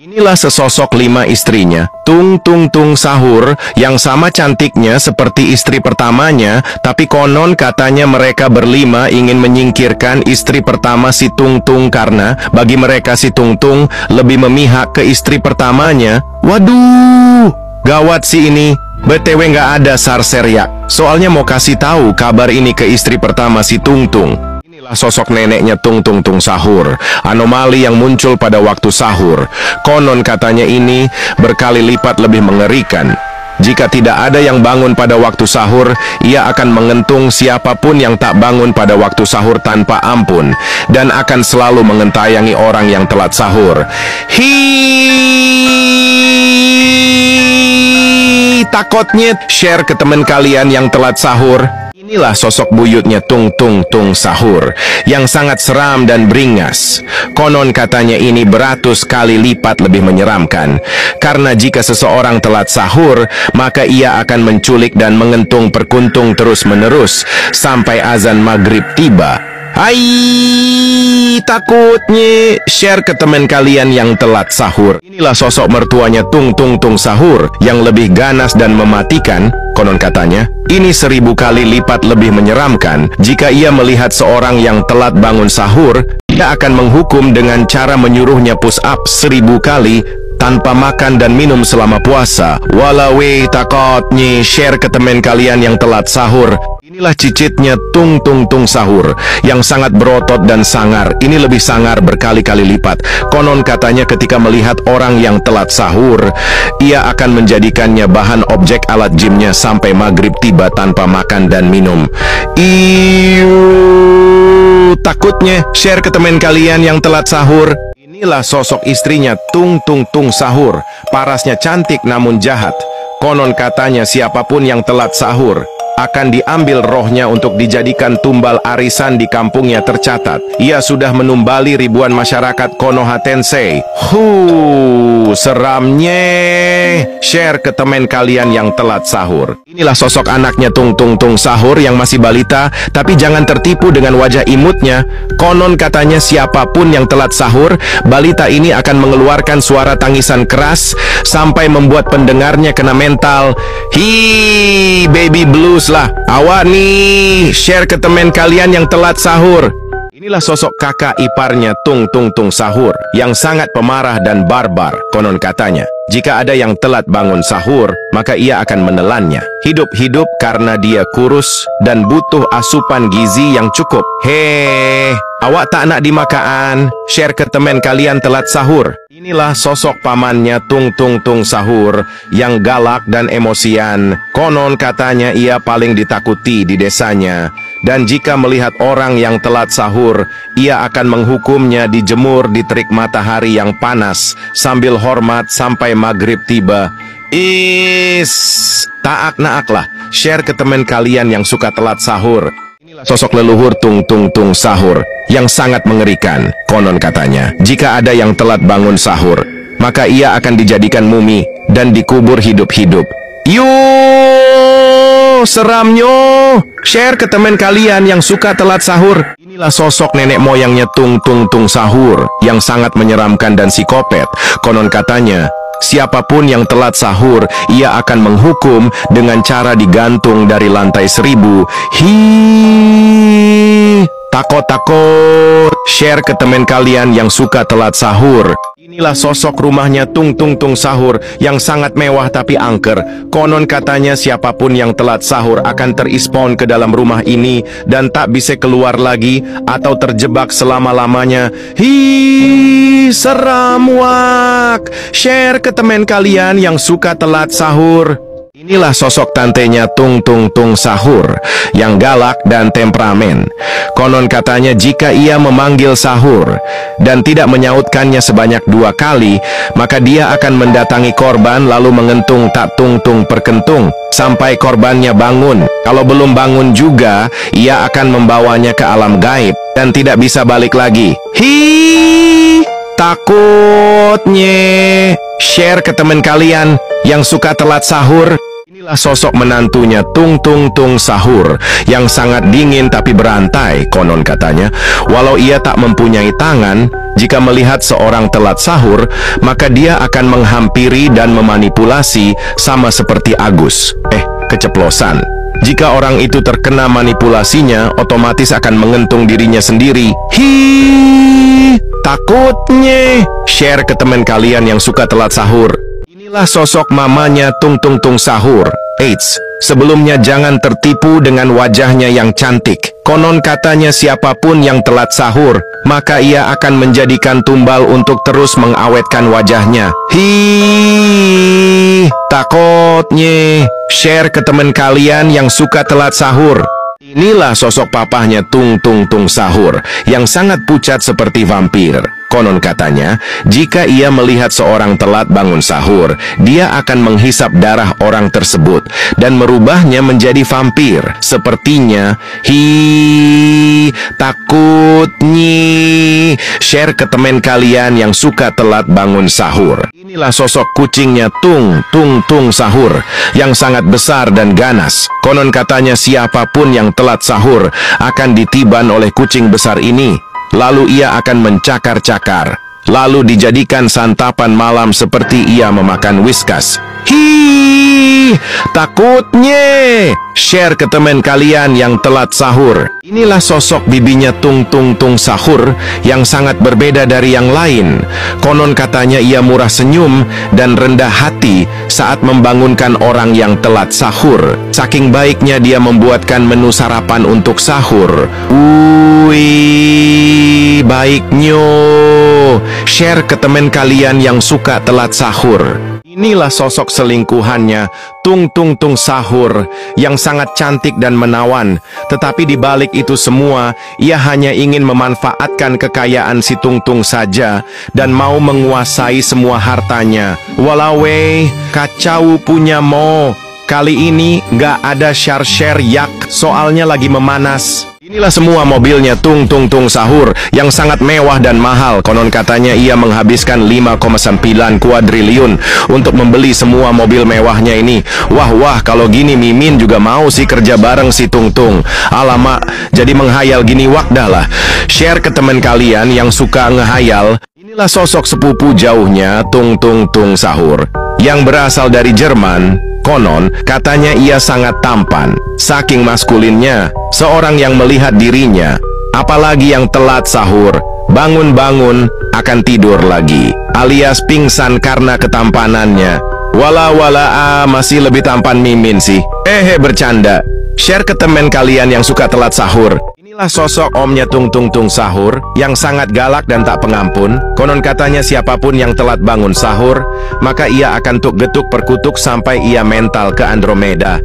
Inilah sesosok 5 istrinya, Tung Tung Tung Sahur, yang sama cantiknya seperti istri pertamanya, tapi konon katanya mereka berlima ingin menyingkirkan istri pertama si Tung Tung karena bagi mereka si Tung Tung lebih memihak ke istri pertamanya. Waduh, gawat sih ini. BTW nggak ada Sarseriak, soalnya mau kasih tahu kabar ini ke istri pertama si Tung Tung. Sosok neneknya Tung Tung Tung Sahur, anomali yang muncul pada waktu sahur. Konon katanya ini berkali lipat lebih mengerikan. Jika tidak ada yang bangun pada waktu sahur, ia akan mengentung siapapun yang tak bangun pada waktu sahur tanpa ampun, dan akan selalu mengentayangi orang yang telat sahur. Takutnya share ke teman kalian yang telat sahur. Inilah sosok buyutnya Tung Tung Tung Sahur, yang sangat seram dan beringas. Konon katanya ini beratus kali lipat lebih menyeramkan, karena jika seseorang telat sahur, maka ia akan menculik dan mengentung perkuntung terus-menerus, sampai azan maghrib tiba. Hai, takutnya share ke teman kalian yang telat sahur. Inilah sosok mertuanya Tung Tung Tung Sahur, yang lebih ganas dan mematikan. Konon katanya, ini 1000 kali lipat lebih menyeramkan. Jika ia melihat seorang yang telat bangun sahur, ia akan menghukum dengan cara menyuruhnya push up 1000 kali tanpa makan dan minum selama puasa. Walawe takutnya share ke teman kalian yang telat sahur. Inilah cicitnya Tung Tung Tung Sahur, yang sangat berotot dan sangar. Ini lebih sangar berkali-kali lipat. Konon katanya ketika melihat orang yang telat sahur, ia akan menjadikannya bahan objek alat gymnya sampai maghrib tiba tanpa makan dan minum. Takutnya share ke teman kalian yang telat sahur. Inilah sosok istrinya Tung Tung Tung Sahur, parasnya cantik namun jahat. Konon katanya siapapun yang telat sahur akan diambil rohnya untuk dijadikan tumbal arisan di kampungnya tercatat. Ia sudah menumbali ribuan masyarakat Konoha Tensei. Seramnya. Share ke teman kalian yang telat sahur. Inilah sosok anaknya Tung Tung Tung Sahur yang masih balita, tapi jangan tertipu dengan wajah imutnya. Konon katanya siapapun yang telat sahur, balita ini akan mengeluarkan suara tangisan keras sampai membuat pendengarnya kena mental. Baby blues lah. Awak nih, share ke teman kalian yang telat sahur. Inilah sosok kakak iparnya Tung Tung Tung Sahur, yang sangat pemarah dan barbar. Konon katanya, jika ada yang telat bangun sahur, maka ia akan menelannya hidup-hidup karena dia kurus dan butuh asupan gizi yang cukup. Awak tak nak dimakan? Share ke teman kalian telat sahur. Inilah sosok pamannya Tung Tung Tung Sahur, yang galak dan emosian. Konon katanya ia paling ditakuti di desanya. Dan jika melihat orang yang telat sahur, ia akan menghukumnya dijemur di terik matahari yang panas sambil hormat sampai maghrib tiba. Taak-naaklah. Share ke teman kalian yang suka telat sahur. Inilah sosok leluhur Tung Tung Tung Sahur, yang sangat mengerikan. Konon katanya, jika ada yang telat bangun sahur, maka ia akan dijadikan mumi dan dikubur hidup-hidup. Seramnya. Share ke teman kalian yang suka telat sahur. Inilah sosok nenek moyangnya Tung Tung Tung Sahur, yang sangat menyeramkan dan psikopat. Konon katanya, siapapun yang telat sahur, ia akan menghukum dengan cara digantung dari lantai 1000. Takut. Share ke teman kalian yang suka telat sahur. Inilah sosok rumahnya Tung Tung Tung Sahur, yang sangat mewah tapi angker. Konon katanya siapapun yang telat sahur akan terispon ke dalam rumah ini dan tak bisa keluar lagi atau terjebak selama-lamanya. Seram wak. Share ke teman kalian yang suka telat sahur. Inilah sosok tantenya Tung Tung Tung Sahur, yang galak dan temperamen. Konon katanya jika ia memanggil sahur dan tidak menyautkannya sebanyak 2 kali, maka dia akan mendatangi korban lalu mengentung tak tung-tung perkentung sampai korbannya bangun. Kalau belum bangun juga, ia akan membawanya ke alam gaib dan tidak bisa balik lagi. Takutnya. Share ke teman kalian yang suka telat sahur. Inilah sosok menantunya Tung Tung Tung Sahur yang sangat dingin tapi berantai, konon katanya. Walau ia tak mempunyai tangan, jika melihat seorang telat sahur, maka dia akan menghampiri dan memanipulasi sama seperti Agus. Keceplosan. Jika orang itu terkena manipulasinya, otomatis akan mengentung dirinya sendiri. Takutnya. Share ke teman kalian yang suka telat sahur. Inilah sosok mamanya Tung Tung Tung Sahur. Eits, sebelumnya jangan tertipu dengan wajahnya yang cantik. Konon katanya siapapun yang telat sahur, maka ia akan menjadikan tumbal untuk terus mengawetkan wajahnya. Takutnya. Share ke teman kalian yang suka telat sahur. Inilah sosok papahnya Tung Tung Tung Sahur yang sangat pucat seperti vampir. Konon katanya, jika ia melihat seorang telat bangun sahur, dia akan menghisap darah orang tersebut dan merubahnya menjadi vampir. Sepertinya, takutnya. Share ke teman kalian yang suka telat bangun sahur. Inilah sosok kucingnya Tung Tung Tung Sahur yang sangat besar dan ganas. Konon katanya siapapun yang telat sahur akan ditiban oleh kucing besar ini. Lalu ia akan mencakar-cakar, lalu dijadikan santapan malam seperti ia memakan Whiskas. Takutnya. Share ke teman kalian yang telat sahur. Inilah sosok bibinya Tung Tung Tung Sahur yang sangat berbeda dari yang lain. Konon katanya ia murah senyum dan rendah hati saat membangunkan orang yang telat sahur. Saking baiknya dia membuatkan menu sarapan untuk sahur. Baiknya. Share ke teman kalian yang suka telat sahur. Inilah sosok selingkuhannya Tung Tung Tung Sahur yang sangat cantik dan menawan. Tetapi di balik itu semua, ia hanya ingin memanfaatkan kekayaan si Tung Tung saja dan mau menguasai semua hartanya. Walau kacau punya mo. Kali ini nggak ada share yak, soalnya lagi memanas. Inilah semua mobilnya Tung Tung Tung Sahur yang sangat mewah dan mahal. Konon katanya ia menghabiskan 5,9 kuadriliun untuk membeli semua mobil mewahnya ini. Wah, kalau gini Mimin juga mau sih kerja bareng si Tung Tung. Alamak, jadi menghayal gini wakdah lah. Share ke teman kalian yang suka ngehayal. Inilah sosok sepupu jauhnya Tung Tung Tung Sahur yang berasal dari Jerman. Konon katanya ia sangat tampan. Saking maskulinnya, seorang yang melihat dirinya, apalagi yang telat sahur, bangun-bangun akan tidur lagi, alias pingsan karena ketampanannya. Wala masih lebih tampan Mimin sih. Bercanda. Share ke teman kalian yang suka telat sahur. Inilah sosok omnya Tung Tung Tung Sahur yang sangat galak dan tak pengampun. Konon katanya siapapun yang telat bangun sahur, maka ia akan tuk-getuk perkutuk sampai ia mental ke Andromeda.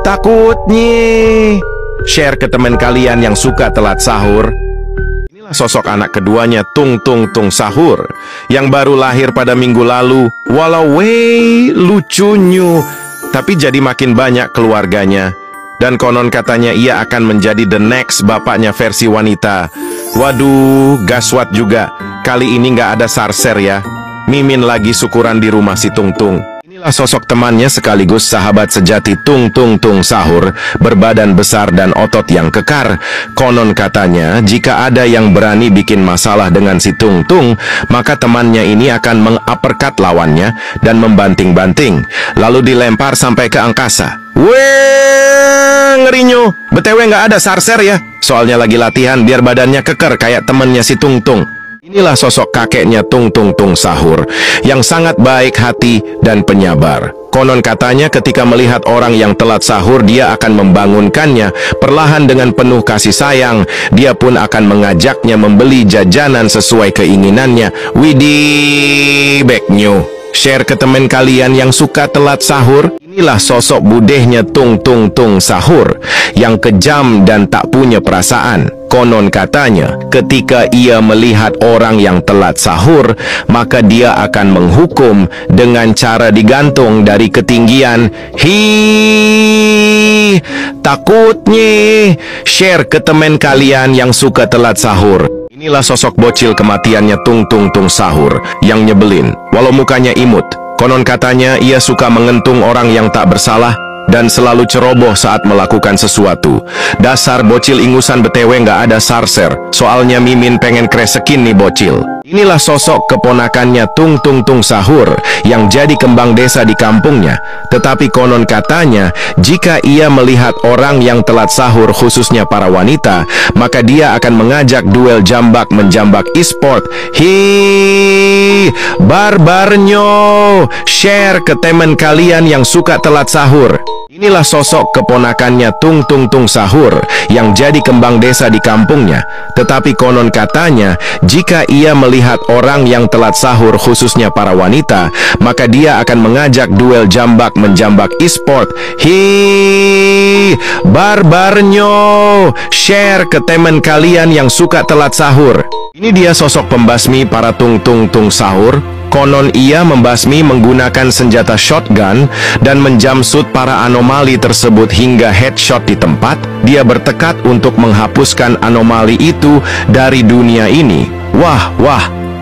Takutnya. Share ke teman kalian yang suka telat sahur. Inilah sosok anak keduanya Tung Tung Tung Sahur yang baru lahir pada minggu lalu. Walau lucunya, tapi jadi makin banyak keluarganya. Dan konon katanya ia akan menjadi the next bapaknya versi wanita. Waduh, gaswat juga. Kali ini nggak ada sarser ya. Mimin lagi syukuran di rumah si Tung Tung. Inilah sosok temannya sekaligus sahabat sejati Tung Tung Tung Sahur, berbadan besar dan otot yang kekar. Konon katanya jika ada yang berani bikin masalah dengan si Tung Tung, maka temannya ini akan meng-uppercut lawannya dan membanting-banting, lalu dilempar sampai ke angkasa. Ngerinyo. BTW nggak ada sarser ya, soalnya lagi latihan biar badannya keker kayak temennya si Tung Tung. Inilah sosok kakeknya Tung Tung Tung Sahur yang sangat baik hati dan penyabar. Konon katanya ketika melihat orang yang telat sahur, dia akan membangunkannya perlahan dengan penuh kasih sayang. Dia pun akan mengajaknya membeli jajanan sesuai keinginannya. Widih, back new. Share ke teman kalian yang suka telat sahur. Inilah sosok budehnya Tung Tung Tung Sahur yang kejam dan tak punya perasaan. Konon katanya ketika ia melihat orang yang telat sahur, maka dia akan menghukum dengan cara digantung dari ketinggian. Takutnya. Share ke teman kalian yang suka telat sahur. Inilah sosok bocil kematiannya Tung Tung Tung Sahur yang nyebelin. Walau mukanya imut, Konon katanya ia suka mengentung orang yang tak bersalah dan selalu ceroboh saat melakukan sesuatu. Dasar bocil ingusan BTW nggak ada sarser, soalnya Mimin pengen kresekin nih bocil. Inilah sosok keponakannya Tung Tung Tung Sahur yang jadi kembang desa di kampungnya. Tetapi konon katanya, jika ia melihat orang yang telat sahur khususnya para wanita, maka dia akan mengajak duel jambak menjambak e-sport. Hi, barbarnyo, share ke teman kalian yang suka telat sahur. Inilah sosok keponakannya Tung Tung Tung Sahur yang jadi kembang desa di kampungnya. Tetapi konon katanya, jika ia melihat orang yang telat sahur khususnya para wanita, maka dia akan mengajak duel jambak menjambak e-sport. Hi, barbarnyo, share ke teman kalian yang suka telat sahur. Ini dia sosok pembasmi para Tung Tung Tung Sahur. Konon ia membasmi menggunakan senjata shotgun dan menjamsut para anomali tersebut hingga headshot di tempat. Dia bertekad untuk menghapuskan anomali itu dari dunia ini. Wah,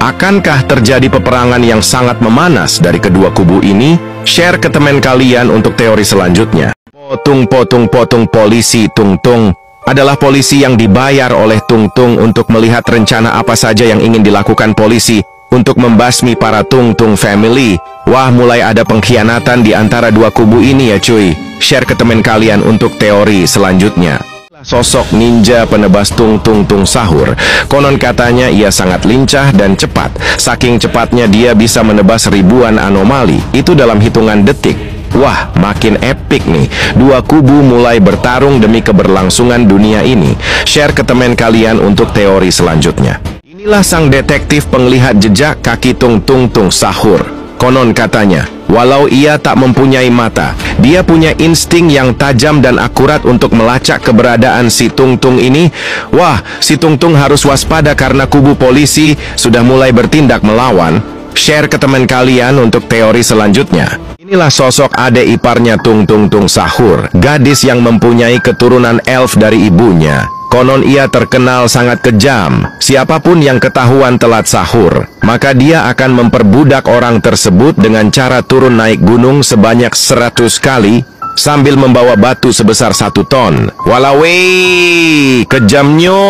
akankah terjadi peperangan yang sangat memanas dari kedua kubu ini? Share ke teman kalian untuk teori selanjutnya. Potong polisi Tung Tung adalah polisi yang dibayar oleh Tung Tung untuk melihat rencana apa saja yang ingin dilakukan polisi untuk membasmi para Tung Tung family. Wah, mulai ada pengkhianatan di antara dua kubu ini ya cuy. Share ke teman kalian untuk teori selanjutnya. Sosok ninja penebas Tung Tung Tung Sahur. Konon katanya ia sangat lincah dan cepat. Saking cepatnya dia bisa menebas ribuan anomali, itu dalam hitungan detik. Wah, makin epic nih. Dua kubu mulai bertarung demi keberlangsungan dunia ini. Share ke teman kalian untuk teori selanjutnya. Inilah sang detektif penglihat jejak kaki Tung Tung Tung Sahur. Konon katanya, walau ia tak mempunyai mata, dia punya insting yang tajam dan akurat untuk melacak keberadaan si Tung Tung ini. Wah, si Tung Tung harus waspada karena kubu polisi sudah mulai bertindak melawan. Share ke teman kalian untuk teori selanjutnya. Inilah sosok adik iparnya Tung Tung Tung Sahur, gadis yang mempunyai keturunan elf dari ibunya. Konon ia terkenal sangat kejam. Siapapun yang ketahuan telat sahur, maka dia akan memperbudak orang tersebut dengan cara turun naik gunung sebanyak 100 kali sambil membawa batu sebesar 1 ton. Walawei, kejamnyo.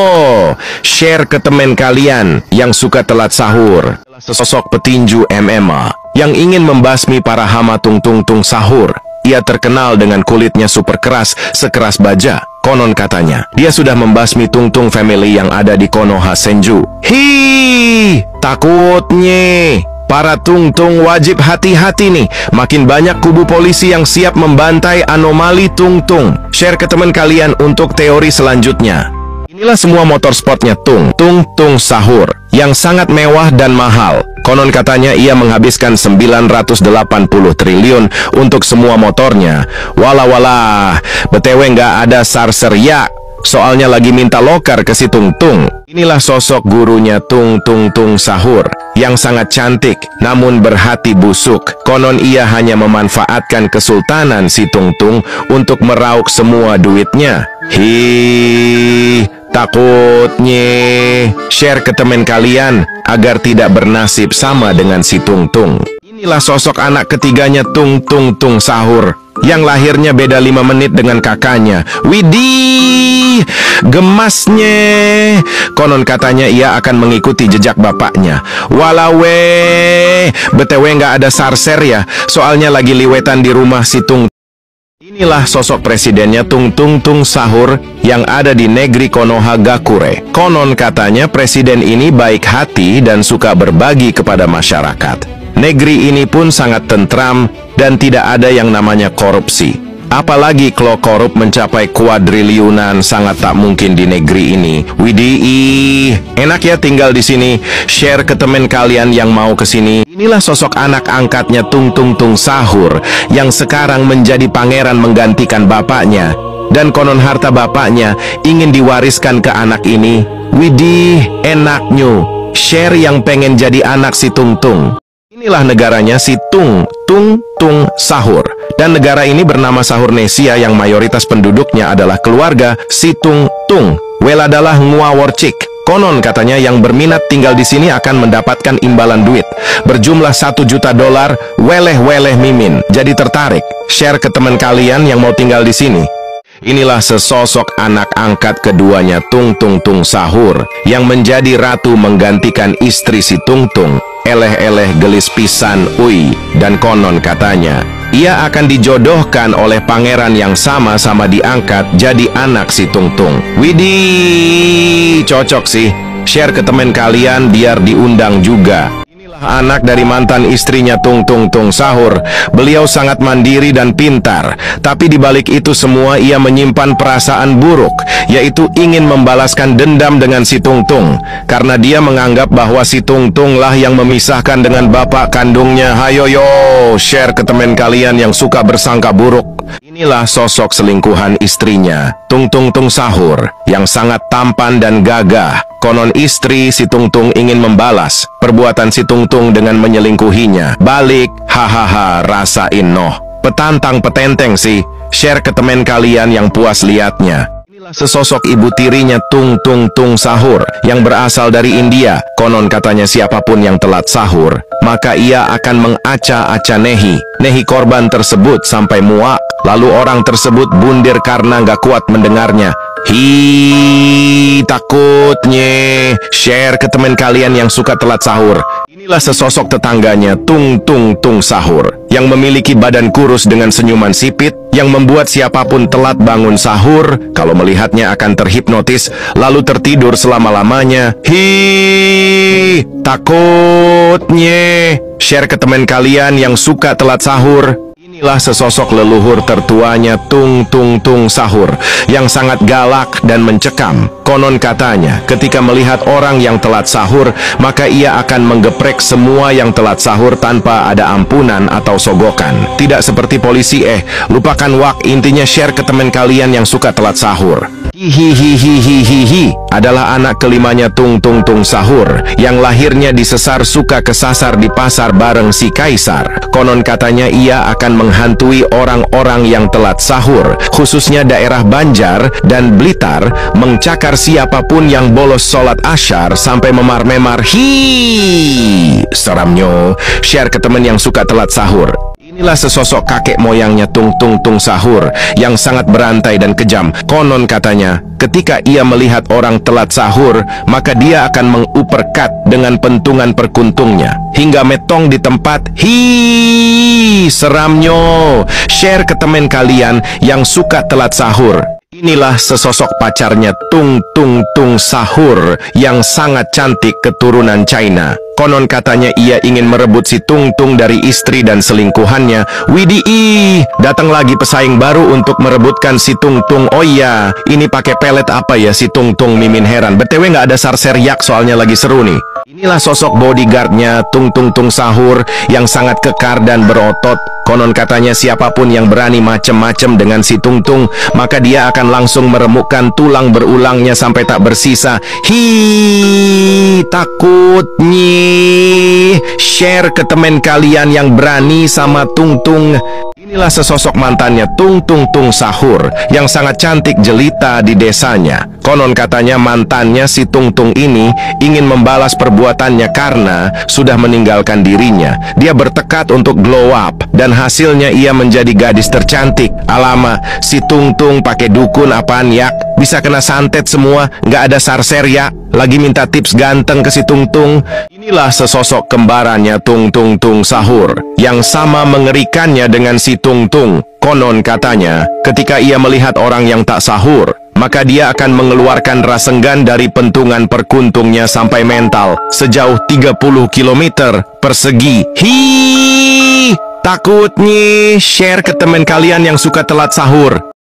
Share ke teman kalian yang suka telat sahur. Sosok petinju MMA yang ingin membasmi para hama Tung Tung Tung Sahur. Ia terkenal dengan kulitnya super keras, sekeras baja. Konon katanya, dia sudah membasmi Tung Tung family yang ada di Konoha Senju. Hi, takutnya para Tung Tung wajib hati-hati nih. Makin banyak kubu polisi yang siap membantai anomali Tung Tung. Share ke teman kalian untuk teori selanjutnya. Inilah semua motorsportnya Tung Tung Tung Sahur yang sangat mewah dan mahal. Konon katanya ia menghabiskan 980 triliun untuk semua motornya. Walah, BTW nggak ada sarser ya. Soalnya lagi minta lokar ke si Tung Tung. Inilah sosok gurunya Tung Tung Tung Sahur yang sangat cantik namun berhati busuk. Konon ia hanya memanfaatkan kesultanan si Tung Tung untuk meraup semua duitnya. Hi, takutnya. Share ke teman kalian agar tidak bernasib sama dengan si Tung Tung. Inilah sosok anak ketiganya Tung Tung Tung Sahur yang lahirnya beda 5 menit dengan kakaknya. Widih, gemasnya. Konon katanya ia akan mengikuti jejak bapaknya. Walawe, BTW nggak ada sarser ya, soalnya lagi liwetan di rumah si Tung. Inilah sosok presidennya Tung Tung Tung Sahur yang ada di negeri Konoha Gakure. Konon katanya presiden ini baik hati dan suka berbagi kepada masyarakat. Negeri ini pun sangat tentram dan tidak ada yang namanya korupsi. Apalagi kalau korup mencapai kuadriliunan, sangat tak mungkin di negeri ini. Widih, enak ya tinggal di sini. Share ke teman kalian yang mau ke sini. Inilah sosok anak angkatnya Tung Tung Tung Sahur yang sekarang menjadi pangeran menggantikan bapaknya. Dan konon harta bapaknya ingin diwariskan ke anak ini. Widih, enaknya. Share yang pengen jadi anak si Tung Tung. Inilah negaranya si Tung Tung Tung Sahur. Dan negara ini bernama Sahurnesia yang mayoritas penduduknya adalah keluarga si Tung Tung. Well adalah Nguaworcik. Konon katanya yang berminat tinggal di sini akan mendapatkan imbalan duit berjumlah $1 juta. Weleh-weleh Mimin. Jadi tertarik? Share ke teman kalian yang mau tinggal di sini. Inilah sesosok anak angkat keduanya Tung Tung Tung Sahur yang menjadi ratu menggantikan istri si Tung Tung. Eleh-eleh gelis pisan, ui. Dan konon katanya ia akan dijodohkan oleh pangeran yang sama-sama diangkat jadi anak si Tung Tung. Widih, cocok sih. Share ke teman kalian biar diundang juga. Inilah anak dari mantan istrinya Tung Tung Tung Sahur. Beliau sangat mandiri dan pintar, tapi di balik itu semua ia menyimpan perasaan buruk, yaitu ingin membalaskan dendam dengan si Tung Tung, karena dia menganggap bahwa si Tung Tung lah yang memisahkan dengan bapak kandungnya. Hayo yo, share ke teman kalian yang suka bersangka buruk. Inilah sosok selingkuhan istrinya, Tung Tung Tung Sahur, yang sangat tampan dan gagah. Konon istri si Tung Tung ingin membalas perbuatan si Tung Tung dengan menyelingkuhinya. Balik, hahaha, rasain noh. Petantang petenteng sih. Share ke teman kalian yang puas liatnya. Sesosok ibu tirinya Tung Tung Tung Sahur yang berasal dari India. Konon katanya siapapun yang telat sahur, maka ia akan mengaca-aca nehi korban tersebut sampai muak. Lalu orang tersebut bundir karena gak kuat mendengarnya. Takutnya. Share ke teman kalian yang suka telat sahur. Inilah sesosok tetangganya Tung Tung Tung Sahur yang memiliki badan kurus dengan senyuman sipit yang membuat siapapun telat bangun sahur kalau melihatnya akan terhipnotis lalu tertidur selama-lamanya. Takutnya. Share ke teman kalian yang suka telat sahur. Inilah sesosok leluhur tertuanya Tung Tung Tung Sahur yang sangat galak dan mencekam. Konon katanya ketika melihat orang yang telat sahur, maka ia akan menggeprek semua yang telat sahur tanpa ada ampunan atau sogokan. Tidak seperti polisi, lupakan wak. Intinya share ke teman kalian yang suka telat sahur. Hihihihihihihi adalah anak kelimanya Tung Tung Tung Sahur yang lahirnya disesar suka kesasar di pasar bareng si kaisar. Konon katanya ia akan menghantui orang-orang yang telat sahur, khususnya daerah Banjar dan Blitar, mencakar siapapun yang bolos sholat asyar sampai memar-memar. Seramnya. Share ke teman yang suka telat sahur. Inilah sesosok kakek moyangnya Tung Tung Tung Sahur yang sangat berantai dan kejam. Konon katanya, ketika ia melihat orang telat sahur, maka dia akan menguperkat dengan pentungan perkuntungnya hingga metong di tempat. Seramnya. Share ke teman kalian yang suka telat sahur. Inilah sesosok pacarnya Tung Tung Tung Sahur yang sangat cantik keturunan China. Konon katanya ia ingin merebut si Tung Tung dari istri dan selingkuhannya. Widih, datang lagi pesaing baru untuk merebutkan si Tung Tung. Oh iya, ini pakai pelet apa ya si Tung Tung? Mimin heran. BTW nggak ada sarser yak soalnya lagi seru nih. Inilah sosok bodyguardnya Tung Tung Tung Sahur yang sangat kekar dan berotot. Konon katanya siapapun yang berani macem-macem dengan si Tung Tung, maka dia akan langsung meremukkan tulang berulangnya sampai tak bersisa. Takutnya. Share ke teman kalian yang berani sama Tung Tung. Inilah sesosok mantannya Tung Tung Tung Sahur yang sangat cantik jelita di desanya. Konon katanya mantannya si Tung Tung ini ingin membalas perbuatannya karena sudah meninggalkan dirinya. Dia bertekad untuk glow up dan hasilnya ia menjadi gadis tercantik. Alama, si Tung Tung pakai dukun apaan yak? Bisa kena santet semua, nggak ada sarser ya. Lagi minta tips ganteng ke si Tung Tung. Inilah sesosok kembarannya Tung Tung Tung Sahur yang sama mengerikannya dengan si Tung Tung. Konon katanya ketika ia melihat orang yang tak sahur, maka dia akan mengeluarkan rasenggan dari pentungan perkuntungnya sampai mental sejauh 30 km persegi. Takutnya. Share ke teman kalian yang suka telat sahur.